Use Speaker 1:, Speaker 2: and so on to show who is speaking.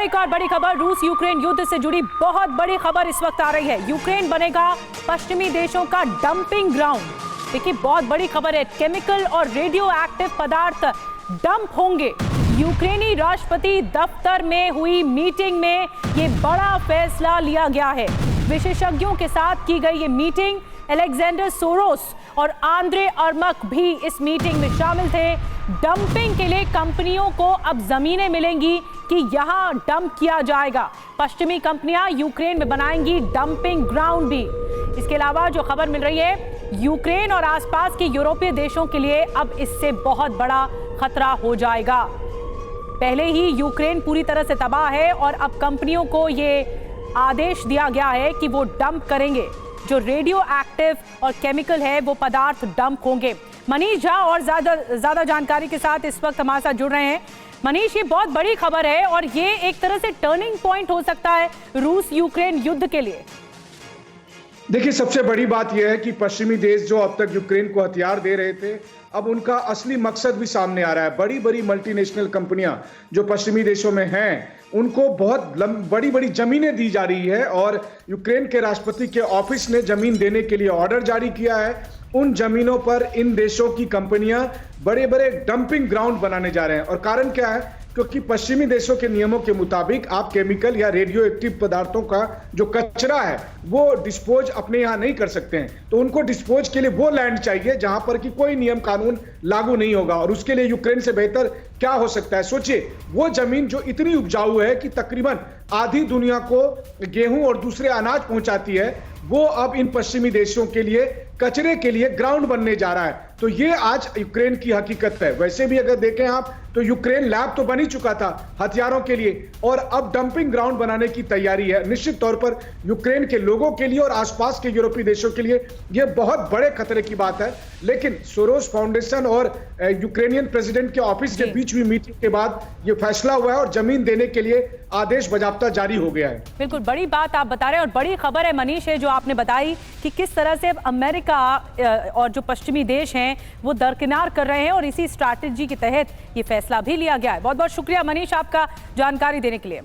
Speaker 1: एक और बड़ी खबर, रूस यूक्रेन युद्ध से जुड़ी बहुत बड़ी खबर इस वक्त आ रही है। यूक्रेन बनेगा पश्चिमी देशों का डंपिंग ग्राउंड। देखिए बहुत बड़ी खबर है, केमिकल और रेडियो एक्टिव पदार्थ डंप होंगे। यूक्रेनी राष्ट्रपति दफ्तर में हुई मीटिंग में ये बड़ा फैसला लिया गया है। विशेषज्ञों के साथ की गई ये मीटिंग, अलेक्जेंडर सोरोस और आंद्रे अर्मक भी इस मीटिंग में शामिल थे। डंपिंग के लिए कंपनियों को अब जमीनें मिलेंगी कि यहां डंप किया जाएगा। पश्चिमी कंपनियां यूक्रेन में बनाएंगी डंपिंग ग्राउंड भी। इसके अलावा जो खबर मिल रही है, यूक्रेन और आसपास के यूरोपीय देशों के लिए अब इससे बहुत बड़ा खतरा हो जाएगा। पहले ही यूक्रेन पूरी तरह से तबाह है और अब कंपनियों को ये आदेश दिया गया है कि वो डंप करेंगे। जो रेडियो एक्टिव और केमिकल है वो पदार्थ डंप होंगे। मनीष झा और ज्यादा जानकारी के साथ इस वक्त हमारे साथ जुड़ रहे हैं। मनीष, ये बहुत बड़ी खबर है और ये एक तरह से टर्निंग पॉइंट हो सकता है रूस यूक्रेन युद्ध के लिए।
Speaker 2: देखिए, सबसे बड़ी बात यह है कि पश्चिमी देश जो अब तक यूक्रेन को हथियार दे रहे थे, अब उनका असली मकसद भी सामने आ रहा है। बड़ी बड़ी मल्टीनेशनल कंपनियां जो पश्चिमी देशों में हैं, उनको बहुत बड़ी बड़ी जमीनें दी जा रही है और यूक्रेन के राष्ट्रपति के ऑफिस ने जमीन देने के लिए ऑर्डर जारी किया है। उन जमीनों पर इन देशों की कंपनियां बड़े बड़े डंपिंग ग्राउंड बनाने जा रहे हैं। और कारण क्या है? क्योंकि पश्चिमी देशों के नियमों के मुताबिक आप केमिकल या रेडियो एक्टिव पदार्थों का जो कचरा है वो डिस्पोज अपने यहाँ नहीं कर सकते हैं। तो उनको डिस्पोज के लिए वो लैंड चाहिए जहां पर कि कोई नियम कानून लागू नहीं होगा। और उसके लिए यूक्रेन से बेहतर क्या हो सकता है? सोचिए, वो जमीन जो इतनी उपजाऊ है कि तकरीबन आधी दुनिया को गेहूं और दूसरे अनाज पहुंचाती है, वो अब इन पश्चिमी देशों के लिए कचरे के लिए ग्राउंड बनने जा रहा है। तो ये आज यूक्रेन की हकीकत है। वैसे भी अगर देखें आप तो यूक्रेन लैब तो बन ही चुका था हथियारों के लिए और अब डंपिंग ग्राउंड बनाने की तैयारी है। निश्चित तौर पर यूक्रेन के लोगों के लिए और आसपास के यूरोपीय देशों के लिए यह बहुत बड़े खतरे की बात है। लेकिन सोरोस फाउंडेशन और यूक्रेनियन प्रेसिडेंट के ऑफिस के बीच हुई मीटिंग के बाद यह फैसला हुआ है और जमीन देने के लिए आदेश बजाबता जारी हो गया है।
Speaker 1: बिल्कुल बड़ी बात आप बता रहे हैं और बड़ी खबर है मनीष है जो आपने बताई कि किस तरह से अमेरिका और जो पश्चिमी देश हैं वो दरकिनार कर रहे हैं और इसी स्ट्रैटेजी के तहत ये फैसला भी लिया गया है। बहुत बहुत शुक्रिया मनीष आपका जानकारी देने के लिए।